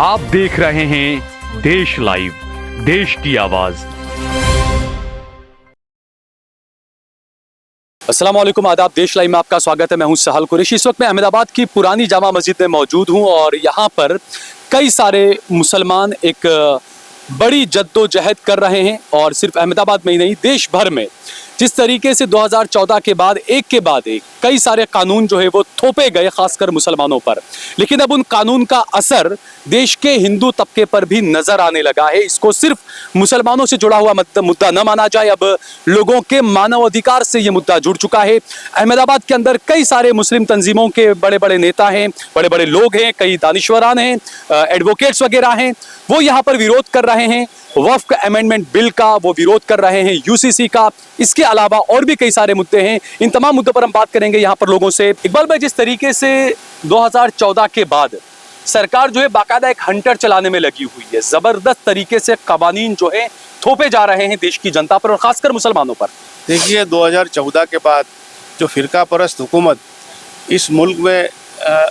आप देख रहे हैं देश लाइव, देश की आवाज। अस्सलाम वालेकुम, आदाब। देश लाइव में आपका स्वागत है। मैं हूं सहल कुरैशी। इस वक्त मैं अहमदाबाद की पुरानी जामा मस्जिद में मौजूद हूं और यहां पर कई सारे मुसलमान एक बड़ी जद्दोजहद कर रहे हैं और सिर्फ अहमदाबाद में ही नहीं, देश भर में। जिस तरीके से 2014 के बाद एक कई सारे कानून जो है वो थोपे गए, खासकर मुसलमानों पर, लेकिन अब उन कानून का असर देश के हिंदू तबके पर भी नजर आने लगा है। इसको सिर्फ मुसलमानों से जुड़ा हुआ मुद्दा न माना जाए, अब लोगों के मानव अधिकार से ये मुद्दा जुड़ चुका है। अहमदाबाद के अंदर कई सारे मुस्लिम तंजीमों के बड़े बड़े नेता हैं, बड़े बड़े लोग हैं, कई दानिश्वरान हैं, एडवोकेट्स वगैरह हैं, वो यहाँ पर विरोध कर रहे हैं वक्फ अमेंडमेंट बिल का, वो विरोध कर रहे हैं यूसीसी का। इसके अलावा और भी कई सारे मुद्दे हैं। इन तमाम मुद्दों पर हम बात करेंगे यहाँ पर लोगों से। इकबाल भाई, जिस तरीके से 2014 के बाद सरकार जो है बाकायदा एक हंटर चलाने में लगी हुई है, जबरदस्त तरीके से कवानीन जो है थोपे जा रहे हैं देश की जनता पर और खासकर मुसलमानों पर। देखिए, 2014 के बाद जो फिरका परस्त हुकूमत इस मुल्क में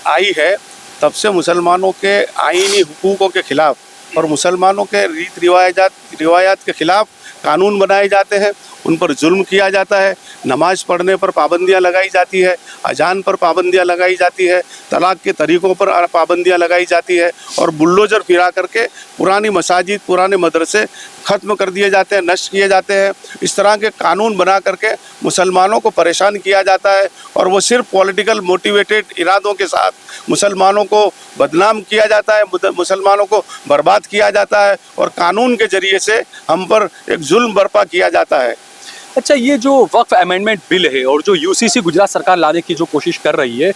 आई है, तब से मुसलमानों के आईनी हुकूकों के खिलाफ और मुसलमानों के रीत रिवायात के खिलाफ कानून बनाए जाते हैं, उन पर जुल्म किया जाता है। नमाज पढ़ने पर पाबंदियां लगाई जाती है, अजान पर पाबंदियां लगाई जाती है, तलाक के तरीक़ों पर पाबंदियां लगाई जाती है और बुलडोज़र फिरा करके पुरानी मसाजिद, पुराने मदरसे ख़त्म कर दिए जाते हैं, नष्ट किए जाते हैं। इस तरह के कानून बना करके मुसलमानों को परेशान किया जाता है और वो सिर्फ पॉलिटिकल मोटिवेटेड इरादों के साथ मुसलमानों को बदनाम किया जाता है, मुसलमानों को बर्बाद किया जाता है और कानून के ज़रिए से हम पर एक जुल्म बर्पा किया जाता है। अच्छा, ये जो वक्फ अमेंडमेंट बिल है और जो यूसीसी गुजरात सरकार लाने की जो कोशिश कर रही है,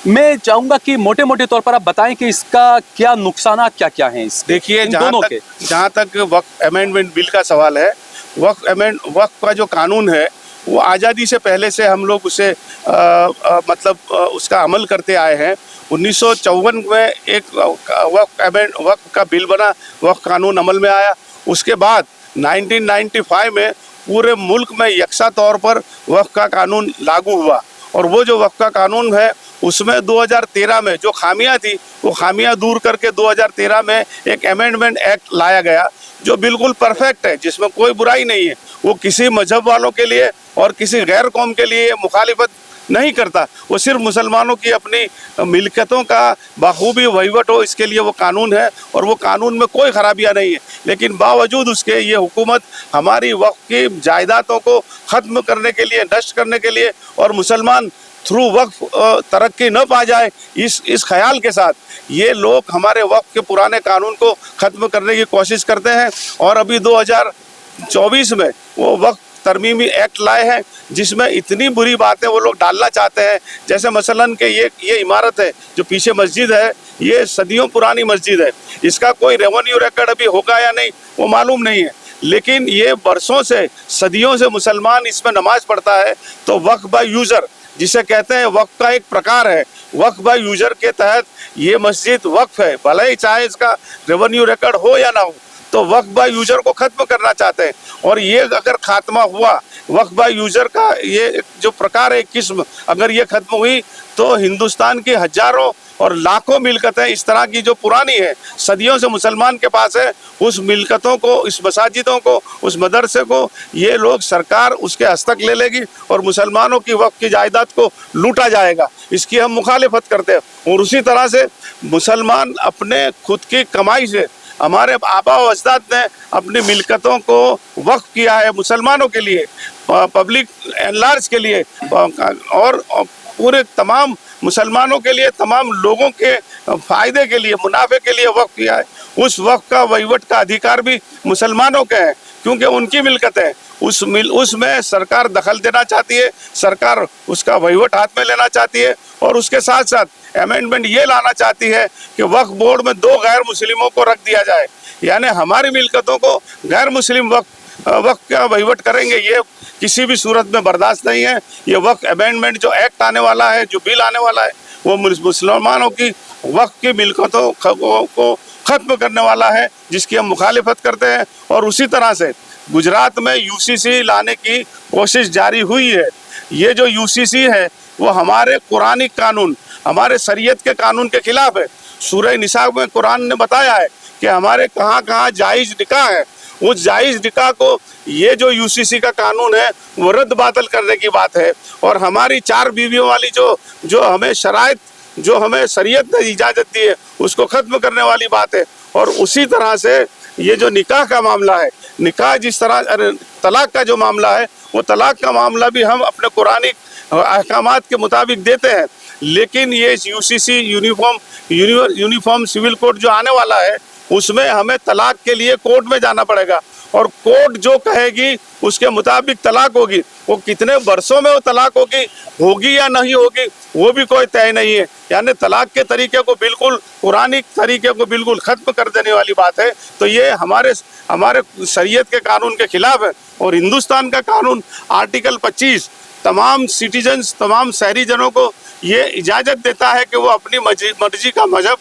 मैं चाहूँगा कि मोटे मोटे तौर पर आप बताएं कि इसका क्या नुकसान क्या हैं। देखिए, जहाँ तक वक्फ अमेंडमेंट बिल का सवाल है, वक्फ का जो कानून है वो आज़ादी से पहले से हम लोग उसे उसका अमल करते आए हैं। 1954 में एक वक्फ का बिल बना, वक्फ कानून अमल में आया। उसके बाद 1995 में पूरे मुल्क में यकसा तौर पर वक्फ का कानून लागू हुआ और वो जो वक्फ का कानून है उसमें 2013 में जो खामियां थी वो खामियां दूर करके 2013 में एक अमेंडमेंट एक्ट लाया गया जो बिल्कुल परफेक्ट है, जिसमें कोई बुराई नहीं है। वो किसी मजहब वालों के लिए और किसी गैर कौम के लिए मुखालिफत नहीं करता, वो सिर्फ मुसलमानों की अपनी मिल्कियतों का बखूबी वहीवट हो, इसके लिए वो कानून है और वो कानून में कोई खराबियां नहीं है। लेकिन बावजूद उसके ये हुकूमत हमारी वक्फ की जायदादों को ख़त्म करने के लिए, नष्ट करने के लिए और मुसलमान थ्रू वक्फ तरक्की न पा जाए, इस ख्याल के साथ ये लोग हमारे वक्फ के पुराने कानून को ख़त्म करने की कोशिश करते हैं। और अभी 2024 में वो वक्फ तरमीमी एक्ट लाए हैं जिसमें इतनी बुरी बातें वो लोग डालना चाहते हैं। जैसे मसलन कि ये इमारत है जो पीछे मस्जिद है, ये सदियों पुरानी मस्जिद है, इसका कोई रेवेन्यू रिकॉर्ड अभी होगा या नहीं वो मालूम नहीं है, लेकिन ये बरसों से, सदियों से मुसलमान इसमें नमाज पढ़ता है। तो वक्फ बाय यूज़र जिसे कहते हैं, वक्फ का एक प्रकार है। वक्फ बाय यूज़र के तहत ये मस्जिद वक्फ है, भले ही चाहे इसका रेवेन्यू रिकॉर्ड हो या ना हो, तो वक्फ बाय यूज़र को ख़त्म करना चाहते हैं। और ये अगर खात्मा हुआ, वक्फ बाय यूज़र का ये जो प्रकार है, किस्म अगर ये ख़त्म हुई तो हिंदुस्तान की हज़ारों और लाखों मिल्कतें इस तरह की जो पुरानी है, सदियों से मुसलमान के पास है, उस मिल्कतों को, इस मसाजिदों को, उस मदरसे को ये लोग, सरकार उसके हस्तक ले लेगी और मुसलमानों की वक्फ की जायदाद को लूटा जाएगा। इसकी हम मुखालिफत करते हैं। और उसी तरह से मुसलमान अपने खुद की कमाई से, हमारे आबा व अजदाद ने अपनी मिल्कतों को वक्फ किया है मुसलमानों के लिए, पब्लिक एनलार्ज के लिए और पूरे तमाम मुसलमानों के लिए, तमाम लोगों के फ़ायदे के लिए, मुनाफे के लिए वक्फ किया है। उस वक्फ का वहीवट का अधिकार भी मुसलमानों के हैं क्योंकि उनकी मिल्कत है। उसमें सरकार दखल देना चाहती है, सरकार उसका वहीवट हाथ में लेना चाहती है और उसके साथ साथ अमेंडमेंट ये लाना चाहती है कि वक्फ बोर्ड में 2 गैर मुस्लिमों को रख दिया जाए, यानी हमारी मिल्कतों को गैर मुस्लिम वक्फ का वहीवट करेंगे। ये किसी भी सूरत में बर्दाश्त नहीं है। ये वक्फ अमेंडमेंट जो एक्ट आने वाला है, जो बिल आने वाला है, वो मुसलमानों की वक्फ की मिल्कतों को ख़त्म करने वाला है, जिसकी हम मुखालिफत करते हैं। और उसी तरह से गुजरात में यूसीसी लाने की कोशिश जारी हुई है। ये जो यूसीसी है वो हमारे कुरानी कानून, हमारे शरीयत के कानून के खिलाफ है। सूरह निसा में कुरान ने बताया है कि हमारे कहाँ कहाँ जायज़ निकाह है। उस जायज़ निकाह को ये जो यूसीसी का कानून है वो रद्द बातल करने की बात है। और हमारी 4 बीवियों वाली जो हमें शराइत, जो हमें शरीयत ने इजाज़त दी है, उसको ख़त्म करने वाली बात है। और उसी तरह से ये जो निकाह का मामला है, निकाह जिस तरह तलाक का जो मामला है, वो तलाक का मामला भी हम अपने कुरानी अहकामात के मुताबिक देते हैं। लेकिन ये यूसीसी यूनिफॉर्म सिविल कोड जो आने वाला है, उसमें हमें तलाक के लिए कोर्ट में जाना पड़ेगा और कोर्ट जो कहेगी उसके मुताबिक तलाक होगी। वो कितने वर्षों में वो तलाक होगी या नहीं होगी वो भी कोई तय नहीं है। यानी तलाक के तरीके को बिल्कुल, पुरानी तरीके को बिल्कुल ख़त्म कर देने वाली बात है। तो ये हमारे शरीयत के कानून के खिलाफ है। और हिंदुस्तान का कानून आर्टिकल 25 तमाम सिटीजन्स, तमाम शहरी जनों को ये इजाज़त देता है कि वो अपनी मर्जी का मजहब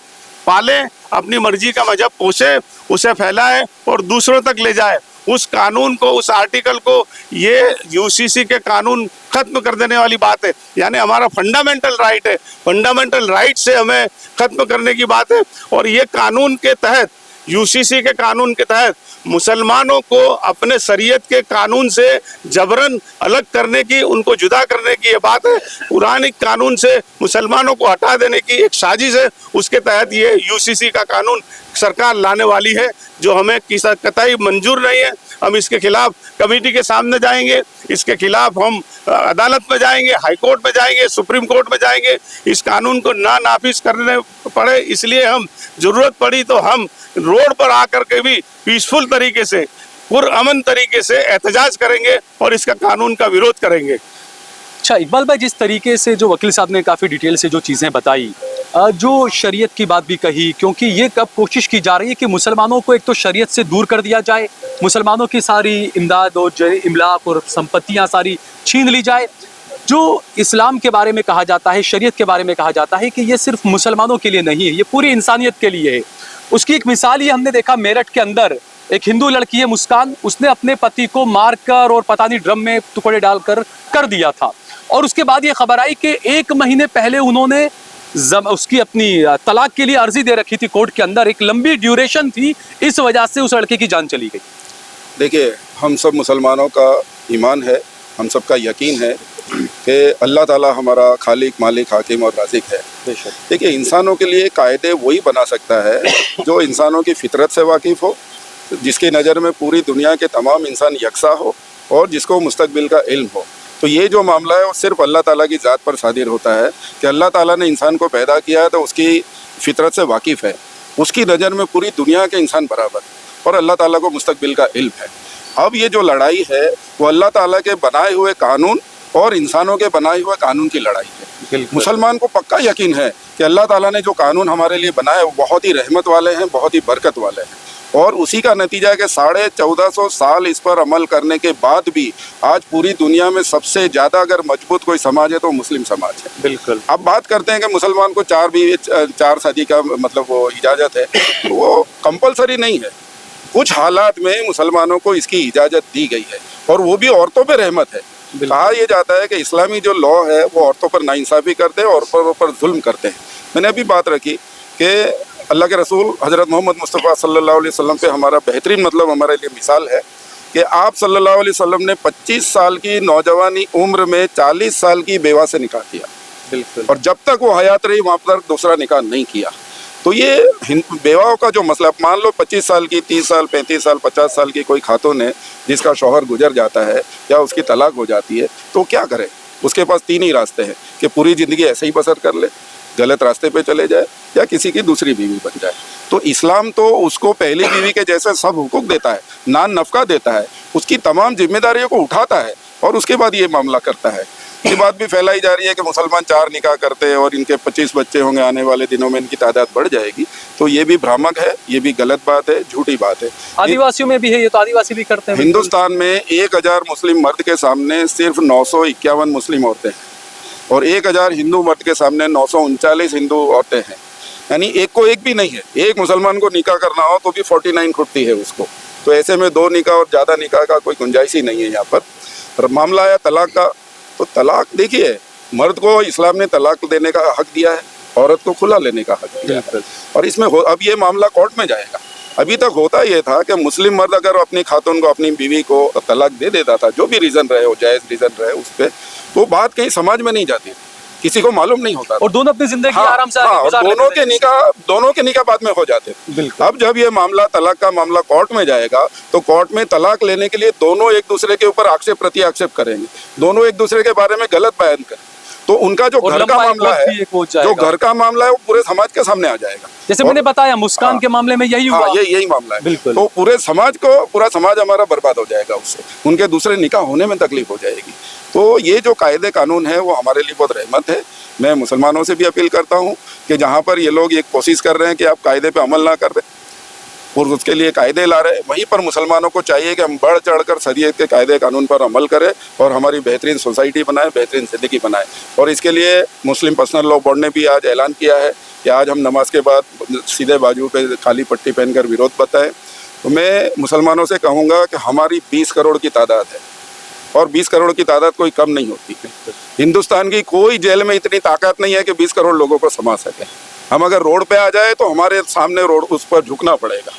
पाले, अपनी मर्जी का मजहब पोषे, उसे फैलाए और दूसरों तक ले जाए। उस कानून को, उस आर्टिकल को ये यूसीसी के कानून खत्म कर देने वाली बात है। यानी हमारा फंडामेंटल राइट है, फंडामेंटल राइट से हमें खत्म करने की बात है। और ये कानून के तहत, यूसीसी के कानून के तहत मुसलमानों को अपने शरीयत के कानून से जबरन अलग करने की, उनको जुदा करने की ये बात है। पुरानी कानून से मुसलमानों को हटा देने की एक साजिश है। उसके तहत ये यूसीसी का कानून सरकार लाने वाली है, जो हमें किसी कतई मंजूर नहीं है। हम इसके खिलाफ कमेटी के सामने जाएंगे, इसके खिलाफ हम अदालत में जाएंगे, हाई कोर्ट में जाएंगे, सुप्रीम कोर्ट में जाएंगे। इस कानून को ना नाफिज करने पड़े, इसलिए हम ज़रूरत पड़ी तो हम रोड पर आकर के भी पीसफुल तरीके से, पुरअमन तरीके से एहतजाज करेंगे और इसका कानून का विरोध करेंगे। अच्छा इकबाल भाई, जिस तरीके से जो वकील साहब ने काफ़ी डिटेल से जो चीज़ें बताई, जो शरीयत की बात भी कही, क्योंकि ये कब कोशिश की जा रही है कि मुसलमानों को एक तो शरीयत से दूर कर दिया जाए, मुसलमानों की सारी इमदाद और इमलाक और संपत्तियां सारी छीन ली जाए। जो इस्लाम के बारे में कहा जाता है, शरीयत के बारे में कहा जाता है कि ये सिर्फ मुसलमानों के लिए नहीं है, ये पूरी इंसानियत के लिए है। उसकी एक मिसाल ये हमने देखा मेरठ के अंदर, एक हिंदू लड़की है मुस्कान, उसने अपने पति को मारकर और पता नहीं ड्रम में टुकड़े डालकर कर दिया था। और उसके बाद ये खबर आई कि 1 महीने पहले उन्होंने उसकी अपनी तलाक के लिए अर्जी दे रखी थी कोर्ट के अंदर। एक लंबी ड्यूरेशन थी, इस वजह से उस लड़के की जान चली गई। देखिए, हम सब मुसलमानों का ईमान है, हम सब का यकीन है कि अल्लाह ताला हमारा खालिक, मालिक, हाकिम और राज़िक है। देखिए, इंसानों के लिए कायदे वही बना सकता है जो इंसानों की फितरत से वाकिफ़ हो, जिसकी नज़र में पूरी दुनिया के तमाम इंसान यकसा हो और जिसको मुस्तकबिल का इल्म हो। तो ये जो मामला है वो सिर्फ अल्लाह ताला की ज़ात पर सादिर होता है कि अल्लाह ताला ने इंसान को पैदा किया है तो उसकी फितरत से वाकिफ़ है, उसकी नज़र में पूरी दुनिया के इंसान बराबर और अल्लाह ताला को मुस्तकबिल का इल्म है। अब ये जो लड़ाई है वो अल्लाह ताला के बनाए हुए कानून और इंसानों के बनाए हुए कानून की लड़ाई है। मुसलमान को पक्का यकीन है कि अल्लाह ताला ने जो कानून हमारे लिए बनाए वो बहुत ही रहमत वाले हैं, बहुत ही बरकत वाले हैं। और उसी का नतीजा है कि 1450 साल इस पर अमल करने के बाद भी आज पूरी दुनिया में सबसे ज़्यादा अगर मजबूत कोई समाज है तो मुस्लिम समाज है। बिल्कुल। अब बात करते हैं कि मुसलमान को 4 शादी का मतलब वो इजाज़त है, तो वो कंपलसरी नहीं है। कुछ हालात में मुसलमानों को इसकी इजाज़त दी गई है और वो भी औरतों पर रहमत है। कहा यह जाता है कि इस्लामी जो लॉ है वो औरतों पर नाइंसाफ़ी करते हैं और औरतों पर जुल्म करते हैं। मैंने अभी बात रखी कि अल्लाह के रसूल हज़रत मोहम्मद मुस्तफ़ा सल्लल्लाहु अलैहि वसल्लम पे हमारा बेहतरीन मतलब हमारे लिए मिसाल है कि आप सल्लल्लाहु अलैहि वसल्लम ने 25 साल की नौजवानी उम्र में 40 साल की बेवा से निकाह किया। बिल्कुल। और जब तक वो हयात रही वहाँ पर दूसरा निकाह नहीं किया। तो ये बेवाओं का जो मसला, मान लो 25 साल की, 30 साल, 35 साल, 50 साल की कोई खातून है जिसका शौहर गुजर जाता है या उसकी तलाक हो जाती है, तो क्या करे? उसके पास 3 ही रास्ते हैं कि पूरी ज़िंदगी ऐसे ही बसर कर ले, गलत रास्ते पे चले जाए या किसी की दूसरी बीवी बन जाए। तो इस्लाम तो उसको पहली बीवी के जैसे सब हुकूक देता है, नान नफ़का देता है, उसकी तमाम जिम्मेदारियों को उठाता है और उसके बाद ये मामला करता है। ये बात भी फैलाई जा रही है कि मुसलमान 4 निकाह करते हैं और इनके 25 बच्चे होंगे, आने वाले दिनों में इनकी तादाद बढ़ जाएगी। तो ये भी भ्रामक है, ये भी गलत बात है, झूठी बात है। आदिवासियों में भी है ये, तो आदिवासी भी करते हैं। हिंदुस्तान में 1000 मुस्लिम मर्द के सामने सिर्फ 951 मुस्लिम औरतें हैं और 1000 हिंदू मर्द के सामने 939 हिंदू औरतें हैं। यानी एक को एक भी नहीं है। एक मुसलमान को निकाह करना हो तो भी 49 खुटती है उसको। तो ऐसे में 2 निकाह और ज़्यादा निकाह का कोई गुंजाइश ही नहीं है यहाँ पर। और मामला आया तलाक का, तो तलाक देखिए, मर्द को इस्लाम ने तलाक देने का हक दिया है औरत को खुला लेने का हक दिया है। और इसमें अब ये मामला कोर्ट में जाएगा। अभी तक होता ये था कि मुस्लिम मर्द अगर अपनी खातून को, अपनी बीवी को तलाक दे देता था, जो भी रीज़न रहे, वो जायज़ रीज़न रहे उस पर, वो बात कहीं समाज में नहीं जाती, किसी को मालूम नहीं होता और दोनों अपनी जिंदगी आराम से और दोनों के निकाह बाद में हो जाते। अब जब ये मामला, तलाक का मामला कोर्ट में जाएगा, तो कोर्ट में तलाक लेने के लिए दोनों एक दूसरे के ऊपर आक्षेप प्रति आक्षेप करेंगे, दोनों एक दूसरे के बारे में गलत बयान करें, तो उनका जो घर का मामला है, वो पूरे समाज के सामने आ जाएगा। जैसे मैंने बताया मुस्कान के मामले में यही हुआ। यही मामला है। तो पूरा समाज हमारा बर्बाद हो जाएगा उससे, उनके दूसरे निकाह होने में तकलीफ हो जाएगी। तो ये जो कायदे कानून है वो हमारे लिए बहुत रहमत है। मैं मुसलमानों से भी अपील करता हूँ कि जहाँ पर ये लोग एक कोशिश कर रहे हैं कि आप कायदे पे अमल ना कर रहे और उसके लिए कायदे ला रहे, वहीं पर मुसलमानों को चाहिए कि हम बढ़ चढ़कर शरीयत के कायदे कानून पर अमल करें और हमारी बेहतरीन सोसाइटी बनाएं, बेहतरीन ज़िंदगी बनाएं। और इसके लिए मुस्लिम पर्सनल लॉ बोर्ड ने भी आज ऐलान किया है कि आज हम नमाज के बाद सीधे बाजू पे काली पट्टी पहनकर विरोध बताएं। तो मैं मुसलमानों से कहूँगा कि हमारी 20 करोड़ की तादाद है और 20 करोड़ की तादाद कोई कम नहीं होती है। हिंदुस्तान की कोई जेल में इतनी ताकत नहीं है कि 20 करोड़ लोगों को समा सके। हम अगर रोड पे आ जाए तो हमारे सामने रोड उस पर झुकना पड़ेगा।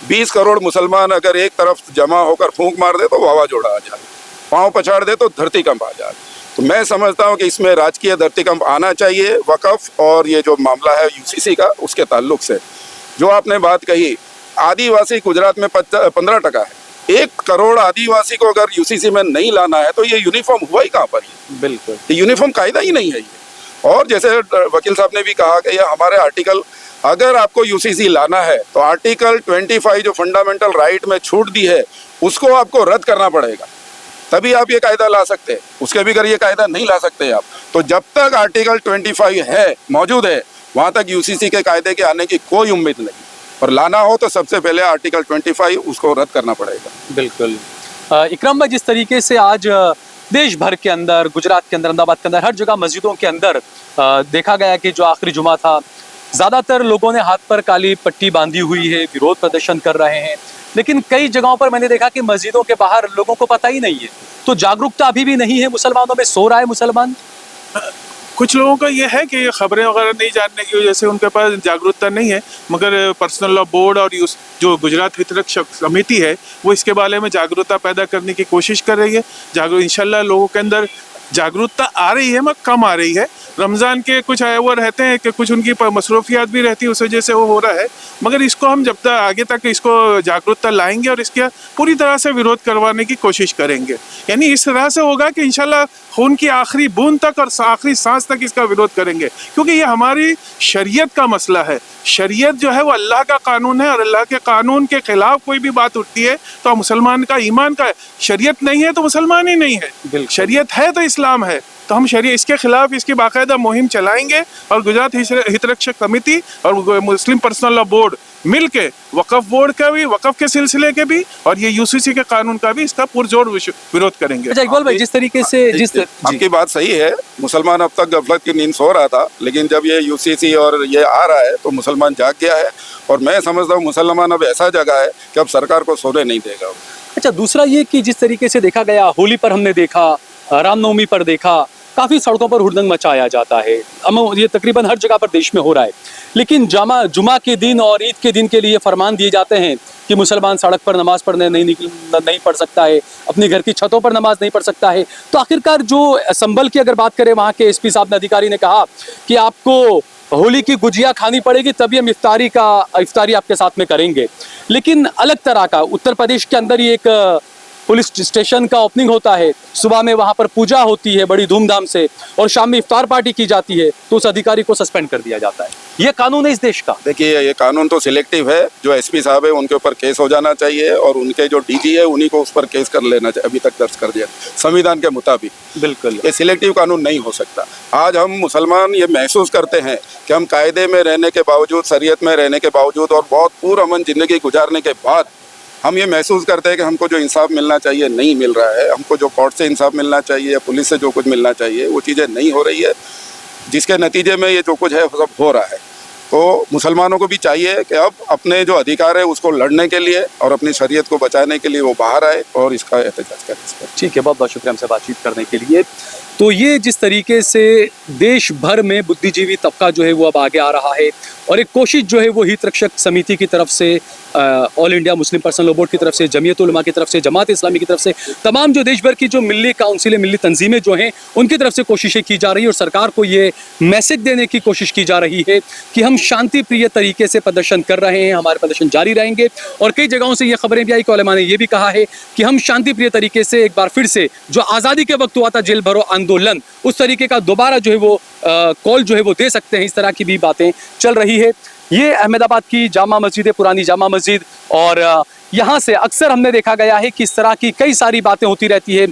20 करोड़ मुसलमान अगर एक तरफ जमा होकर फूंक मार दे तो वावाजोड़ा आ जाए, पाँव पछाड़ दे तो धरती कंप आ जाए। तो मैं समझता हूँ कि इसमें राजकीय धरती कंप आना चाहिए। वक़्फ़ और ये जो मामला है यूसीसी का, उसके ताल्लुक से जो आपने बात कही, आदिवासी गुजरात में 15% है। 1 करोड़ आदिवासी को अगर यूसीसी में नहीं लाना है तो ये यूनिफॉर्म हुआ ही कहाँ पर? बिल्कुल, ये यूनिफॉर्म कायदा ही नहीं है ये। और जैसे वकील साहब ने भी कहा कि ये हमारे आर्टिकल, अगर आपको यूसीसी लाना है तो आर्टिकल 25 जो फंडामेंटल राइट में छूट दी है उसको आपको रद्द करना पड़ेगा, तभी आप ये कायदा ला सकते हैं। उसके बगैर ये कायदा नहीं ला सकते आप। तो जब तक आर्टिकल 25 है, मौजूद है, वहाँ तक यूसीसी के कायदे के आने की कोई उम्मीद नहीं। और लाना हो तो सबसे पहले आर्टिकल 25 उसको रद्द करना पड़ेगा। बिल्कुल। इकराम भाई, जिस तरीके से आज देश भर के अंदर, गुजरात के अंदर, अहमदाबाद के अंदर, हर जगह मस्जिदों के अंदर देखा गया कि जो आखिरी जुमा था, ज़्यादातर लोगों ने हाथ पर काली पट्टी बांधी हुई है, विरोध प्रदर्शन कर रहे हैं। लेकिन कई जगहों पर मैंने देखा कि मस्जिदों के बाहर लोगों को पता ही नहीं है। तो जागरूकता अभी भी नहीं है मुसलमानों में, सो रहा है मुसलमान। कुछ लोगों का ये है कि खबरें वगैरह नहीं जानने की वजह से उनके पास जागरूकता नहीं है, मगर पर्सनल लॉ बोर्ड और जो गुजरात हितरक्षक समिति है वो इसके बारे में जागरूकता पैदा करने की कोशिश कर रही है। इंशाल्लाह लोगों के अंदर जागरूकता आ रही है, मगर कम आ रही है। रमज़ान के कुछ वो रहते हैं कि कुछ उनकी मसरूफियात भी रहती है, उस वजह से वो हो रहा है। मगर इसको हम जब तक आगे तक इसको जागरूकता लाएंगे और इसके पूरी तरह से विरोध करवाने की कोशिश करेंगे, यानी इस तरह से होगा कि इंशाल्लाह खून की आखिरी बूंद तक और आखिरी सांस तक इसका विरोध करेंगे, क्योंकि ये हमारी शरीयत का मसला है। शरीयत जो है वो अल्लाह का कानून है और अल्लाह के कानून के खिलाफ कोई भी बात उठती है तो मुसलमान का ईमान का है। शरीयत नहीं है तो मुसलमान ही नहीं है, शरीयत है तो इस्लाम है। तो हम शरीयत, इसके खिलाफ इसकी बाकायदा मुहिम चलाएंगे और गुजरात हितरक्षक समिति और मुस्लिम पर्सनल लॉ बोर्ड मिलके वक़्फ़ बोर्ड का भी, वक़्फ़ के सिलसिले के भी और ये यूसीसी के कानून का भी इसका पुरजोर विरोध करेंगे। अच्छा इकबाल भाई, जिस तरीके से आपकी बात सही है, मुसलमान अब तक गफलत की नींद सो रहा था, लेकिन जब ये यूसीसी और ये आ रहा है तो मुसलमान जाग गया है। और मैं समझता हूँ मुसलमान अब ऐसा जगह है कि अब सरकार को सोने नहीं देगा। अच्छा, दूसरा ये कि जिस तरीके से देखा गया, होली पर हमने देखा, रामनवमी पर देखा, काफ़ी सड़कों पर हुड़दंग मचाया जाता है। ये तकरीबन हर जगह पर देश में हो रहा है। लेकिन जुमा के दिन और ईद के दिन के लिए फरमान दिए जाते हैं कि मुसलमान सड़क पर नमाज पढ़ने नहीं पढ़ सकता है, अपने घर की छतों पर नमाज नहीं पढ़ सकता है। तो आखिरकार जो संभल की अगर बात करें, वहाँ के एसपी साहब ने, अधिकारी ने कहा कि आपको होली की गुजिया खानी पड़ेगी तभी हम इफ्तारी आपके साथ में करेंगे। लेकिन अलग तरह का उत्तर प्रदेश के अंदर ही एक पुलिस स्टेशन का ओपनिंग होता है, सुबह में वहाँ पर पूजा होती है बड़ी धूमधाम से और शाम में इफ्तार पार्टी की जाती है, तो उस अधिकारी को सस्पेंड कर दिया जाता है। ये कानून है इस देश का। देखिए, ये कानून तो सिलेक्टिव है। जो एसपी साहब है उनके ऊपर केस हो जाना चाहिए और उनके जो डीजी है उन्हीं को उस पर केस कर लेना चाहिए। अभी तक दर्ज कर दिया संविधान के मुताबिक। बिल्कुल, ये सिलेक्टिव कानून नहीं हो सकता। आज हम मुसलमान ये महसूस करते हैं कि हम कायदे में रहने के बावजूद, शरीयत में रहने के बावजूद और बहुत पुरअमन ज़िंदगी गुजारने के बाद हम ये महसूस करते हैं कि हमको जो इंसाफ मिलना चाहिए नहीं मिल रहा है। हमको जो कोर्ट से इंसाफ मिलना चाहिए या पुलिस से जो कुछ मिलना चाहिए वो चीज़ें नहीं हो रही है, जिसके नतीजे में ये जो कुछ है सब हो रहा है। तो मुसलमानों को भी चाहिए कि अब अपने जो अधिकार है उसको लड़ने के लिए और अपनी शरीयत को बचाने के लिए वो बाहर आए और इसका एहतजाज करें इस पर। ठीक है, बहुत बहुत शुक्रिया हमसे बातचीत करने के लिए। तो ये जिस तरीके से देश भर में बुद्धिजीवी तबका जो है वो अब आगे आ रहा है और एक कोशिश जो है वो हित रक्षक समिति की तरफ से, all India Muslim personal law board की तरफ से, जमीयत उलमा की तरफ से, जमात इस्लामी की तरफ से, तमाम जो देश भर की जो मिली काउंसिल, मिली तंजीमें जो हैं उनकी तरफ से कोशिशें की जा रही है और सरकार को ये मैसेज देने की कोशिश की जा रही है कि हम शांति प्रिय तरीके से प्रदर्शन कर रहे हैं, हमारे प्रदर्शन जारी रहेंगे। और कई जगहों से ये खबरें भी आई कि उलमा ने ये भी कहा है कि हम शांति प्रिय तरीके से एक बार फिर से जो आज़ादी के वक्त हुआ था जेल भरो आंदोलन, उस तरीके का दोबारा जो है वो कॉल जो है वो दे सकते हैं। इस तरह की भी बातें चल रही है। ये अहमदाबाद की जामा मस्जिद है, पुरानी जामा मस्जिद, और यहाँ से अक्सर हमने देखा गया है कि इस तरह की कई सारी बातें होती रहती है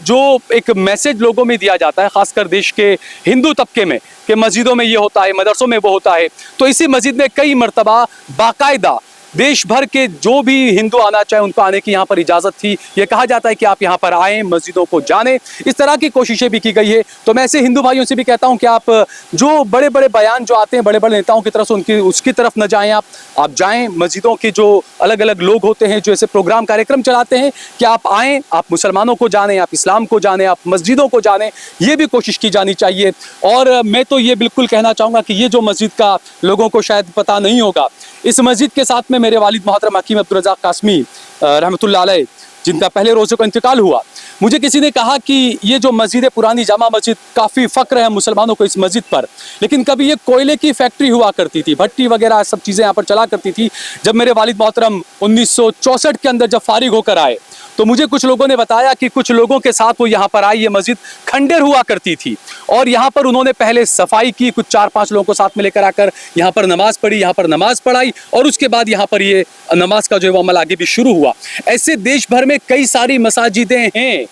जो एक मैसेज लोगों में दिया जाता है, खासकर देश के हिंदू तबके में, कि मस्जिदों में ये होता है, मदरसों में वो होता है। तो इसी मस्जिद में कई मरतबा बाकायदा देश भर के जो भी हिंदू आना चाहे उनको आने की यहाँ पर इजाज़त थी। ये कहा जाता है कि आप यहाँ पर आएँ, मस्जिदों को जानें। इस तरह की कोशिशें भी की गई है। तो मैं ऐसे हिंदू भाइयों से भी कहता हूँ कि आप जो बड़े बड़े बयान जो आते हैं बड़े बड़े नेताओं की तरफ से उसकी तरफ न जाएं। आप जाएं, मस्जिदों के जो अलग अलग लोग होते हैं जो ऐसे प्रोग्राम कार्यक्रम चलाते हैं कि आप आएँ, आप मुसलमानों को जानें, आप इस्लाम को जानें, आप मस्जिदों को जानें, ये भी कोशिश की जानी चाहिए। और मैं तो ये बिल्कुल कहना चाहूँगा कि ये जो मस्जिद का लोगों को शायद पता नहीं होगा, इस मस्जिद के साथ में मेरे वालिद मोहतरम हकीम अब्दुल रज़ाक कासमी रहमतुल्लाह अलैह, जिनका पहले रोज़े को इंतकाल हुआ, मुझे किसी ने कहा कि ये जो मस्जिद है पुरानी जामा मस्जिद, काफ़ी फ़ख्र है मुसलमानों को इस मस्जिद पर, लेकिन कभी ये कोयले की फैक्ट्री हुआ करती थी, भट्टी वगैरह सब चीज़ें यहाँ पर चला करती थी। जब मेरे वालिद मोहतरम 1964 के अंदर जब फारिग होकर आए तो मुझे कुछ लोगों ने बताया कि कुछ लोगों के साथ वो यहाँ पर आए। ये मस्जिद खंडर हुआ करती थी और यहाँ पर उन्होंने पहले सफाई की, कुछ 4-5 लोगों को साथ में लेकर आकर यहाँ पर नमाज पढ़ी, यहाँ पर नमाज पढ़ाई और उसके बाद यहाँ पर ये नमाज का जो है वो अमल आगे भी शुरू हुआ। ऐसे देश भर में कई सारी मसाजिदें हैं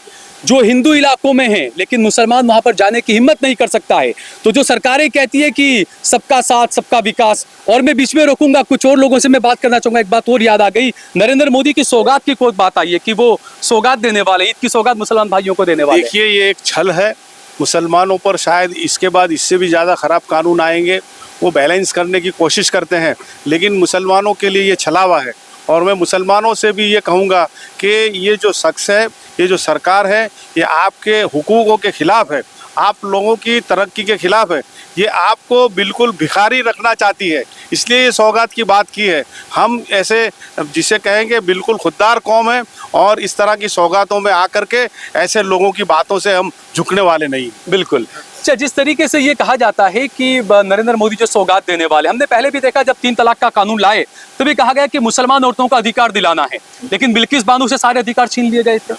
जो हिंदू इलाकों में हैं, लेकिन मुसलमान वहाँ पर जाने की हिम्मत नहीं कर सकता है। तो जो सरकारें कहती है कि सबका साथ सबका विकास, और मैं बीच में रोकूंगा, कुछ और लोगों से मैं बात करना चाहूँगा। एक बात और याद आ गई, नरेंद्र मोदी की सौगात की कोई बात आई है कि वो सौगात देने वाले, ईद की सौगात मुसलमान भाइयों को देने वाले। देखिए, ये एक छल है मुसलमानों पर। शायद इसके बाद इससे भी ज़्यादा ख़राब कानून आएंगे, वो बैलेंस करने की कोशिश करते हैं, लेकिन मुसलमानों के लिए ये छलावा है। और मैं मुसलमानों से भी ये कहूँगा कि ये जो शख्स है, ये जो सरकार है, ये आपके हुकूकों के ख़िलाफ़ है, आप लोगों की तरक्की के ख़िलाफ़ है। ये आपको बिल्कुल भिखारी रखना चाहती है, इसलिए ये सौगात की बात की है। हम ऐसे जिसे कहेंगे बिल्कुल खुददार कौम है और इस तरह की सौगातों में आकर के ऐसे लोगों की बातों से हम झुकने वाले नहीं। बिल्कुल। अच्छा, जिस तरीके से ये कहा जाता है कि नरेंद्र मोदी जो सौगात देने वाले, हमने पहले भी देखा जब 3 तलाक का कानून लाए तभी कहा गया कि मुसलमान औरतों को अधिकार दिलाना है, लेकिन बिल्किस बानो से सारे अधिकार छीन लिए गए थे।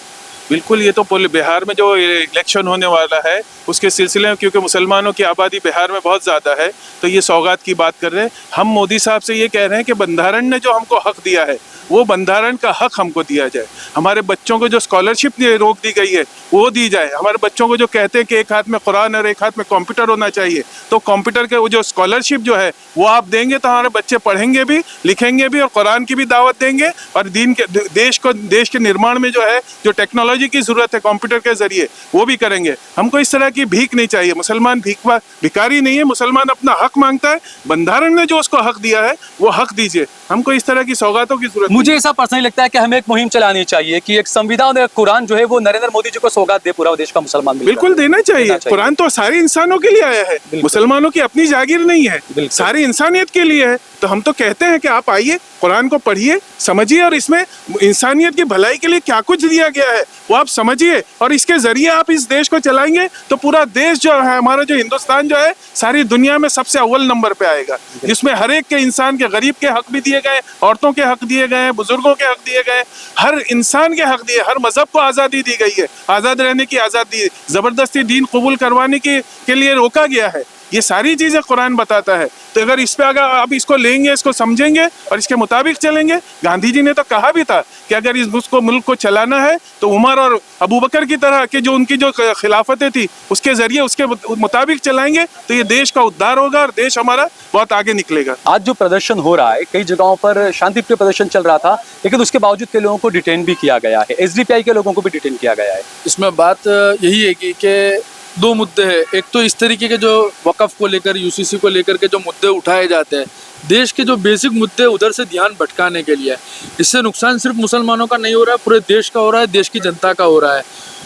बिल्कुल, ये तो बिहार में जो इलेक्शन होने वाला है उसके सिलसिले में, क्योंकि मुसलमानों की आबादी बिहार में बहुत ज़्यादा है, तो ये सौगात की बात कर रहे हैं। हम मोदी साहब से ये कह रहे हैं कि बंधारण ने जो हमको हक दिया है वो बंधारण का हक हमको दिया जाए। हमारे बच्चों को जो स्कॉलरशिप रोक दी गई है वो दी जाए। हमारे बच्चों को जो कहते हैं कि एक हाथ में कुरान और एक हाथ में कंप्यूटर होना चाहिए, तो कंप्यूटर के वो जो स्कॉलरशिप जो है वो आप देंगे तो हमारे बच्चे पढ़ेंगे भी, लिखेंगे भी और कुरान की भी दावत देंगे और दीन के देश के निर्माण में जो है जो टेक्नोलॉजी की ज़रूरत है कंप्यूटर के ज़रिए वो भी करेंगे। हमको इस तरह की भीख नहीं चाहिए। मुसलमान भिखारी नहीं है, मुसलमान अपना हक मांगता है। बंधारण ने जो उसको हक दिया है वो हक दीजिए, हमको इस तरह की सौगातों की जरूरत। मुझे ऐसा पर्सनली लगता है कि हमें एक मुहिम चलानी चाहिए कि एक संविधान और कुरान जो है वो नरेंद्र मोदी जी को सौगात दे पूरा देश का मुसलमान। बिल्कुल देना चाहिए। कुरान तो सारे इंसानों के लिए आया है, मुसलमानों की अपनी जागीर नहीं है, सारी इंसानियत के लिए है। तो हम तो कहते हैं कि आप आइए, कुरान को पढ़िए, समझिए और इसमें इंसानियत की भलाई के लिए क्या कुछ दिया गया है वो आप समझिए और इसके जरिए आप इस देश को चलाएंगे तो पूरा देश जो है, हमारा जो हिंदुस्तान जो है, सारी दुनिया में सबसे अव्वल नंबर पे आएगा, जिसमें हर एक के इंसान के, गरीब के हक भी दिए गए, औरतों के हक दिए गए, बुजुर्गों के हक दिए गए, हर इंसान के हक दिए, हर मजहब को आज़ादी दी गई है, आज़ाद रहने की आज़ादी, ज़बरदस्ती दीन कबूल करवाने के लिए रोका गया है। ये सारी चीज़ें कुरान बताता है। तो अगर इस पे अगर आप इसको लेंगे, इसको समझेंगे और इसके मुताबिक चलेंगे, गांधी जी ने तो कहा भी था कि अगर इस मुल्क को चलाना है तो उमर और अबू बकर की तरह के जो उनकी जो खिलाफतें थी उसके जरिए उसके मुताबिक चलाएंगे तो ये देश का उद्धार होगा और देश हमारा बहुत आगे निकलेगा। आज जो प्रदर्शन हो रहा है, कई जगहों पर शांतिप्रिय प्रदर्शन चल रहा था, लेकिन उसके बावजूद कई लोगों को डिटेन भी किया गया है, SDPI के लोगों को भी डिटेन किया गया है। इसमें बात यही है कि दो मुद्दे हैं। एक तो इस तरीके के जो वक़्फ़ को लेकर, यूसीसी को लेकर के जो मुद्दे उठाए जाते हैं, देश के जो बेसिक मुद्दे उधर से ध्यान भटकाने के लिए। इससे नुकसान सिर्फ मुसलमानों का नहीं हो रहा है, पूरे देश का हो रहा है, देश की जनता का हो रहा है।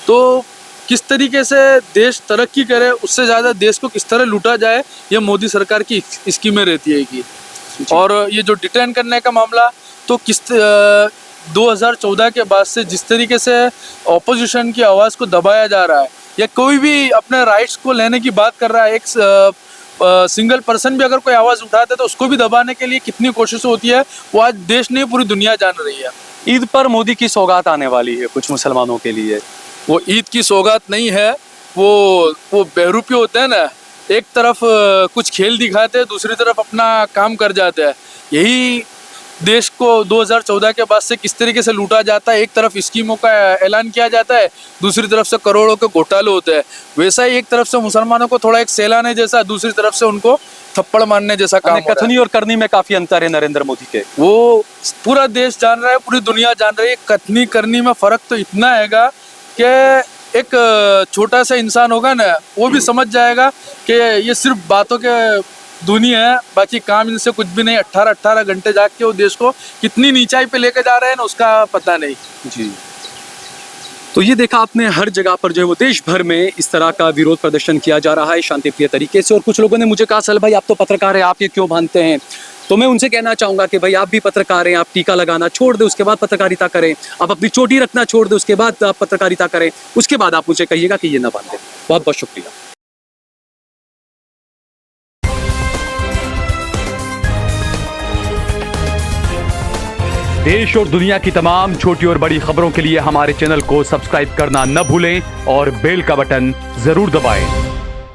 तो किस तरीके से देश तरक्की करे, उससे ज़्यादा देश को किस तरह लूटा जाए, ये मोदी सरकार की स्कीमें रहती है कि। और ये जो डिटेन करने का मामला, तो 2014 के बाद से जिस तरीके से ऑपोजिशन की आवाज़ को दबाया जा रहा है, या कोई भी अपने राइट्स को लेने की बात कर रहा है, एक सिंगल पर्सन भी अगर कोई आवाज़ उठाता है तो उसको भी दबाने के लिए कितनी कोशिश होती है, वो आज देश नहीं पूरी दुनिया जान रही है। ईद पर मोदी की सौगात आने वाली है कुछ मुसलमानों के लिए। वो ईद की सौगात नहीं है, वो बहरूपी होते हैं ना, एक तरफ कुछ खेल दिखाते हैं, दूसरी तरफ अपना काम कर जाते हैं। यही देश को 2014 के बाद से किस तरीके से लूटा जाता है, एक तरफ स्कीमों का ऐलान किया जाता है, दूसरी तरफ से करोड़ों के घोटाले होते हैं। वैसा ही एक तरफ से मुसलमानों को थोड़ा एक सैलाने जैसा, दूसरी तरफ से उनको थप्पड़ मारने जैसा काम हो रहा है। कथनी और करनी में काफी अंतर है नरेंद्र मोदी के। वो पूरा देश जान रहा है, पूरी दुनिया जान रही है। कथनी करनी में फ़र्क तो इतना हैगा कि एक छोटा सा इंसान होगा ना, वो भी समझ जाएगा कि ये सिर्फ बातों के दुनिया है, बाकी काम इनसे कुछ भी नहीं। 18 घंटे जाग के वो देश को कितनी नीचाई पे लेके जा रहे हैं ना, उसका पता नहीं। जी, तो ये देखा आपने, हर जगह पर जो है वो देश भर में इस तरह का विरोध प्रदर्शन किया जा रहा है शांतिप्रिय तरीके से। और कुछ लोगों ने मुझे कहा, सल भाई आप तो पत्रकार हैं, आप ये क्यों बांधते हैं? तो मैं उनसे कहना चाहूँगा कि भाई आप भी पत्रकार हैं, आप टीका लगाना छोड़ दें, उसके बाद पत्रकारिता करें। आप अपनी चोटी रखना छोड़ दें, उसके बाद आप पत्रकारिता करें। उसके बाद आप मुझे कहिएगा कि ये ना बांधें। बहुत बहुत शुक्रिया। देश और दुनिया की तमाम छोटी और बड़ी खबरों के लिए हमारे चैनल को सब्सक्राइब करना न भूलें और बेल का बटन जरूर दबाएं।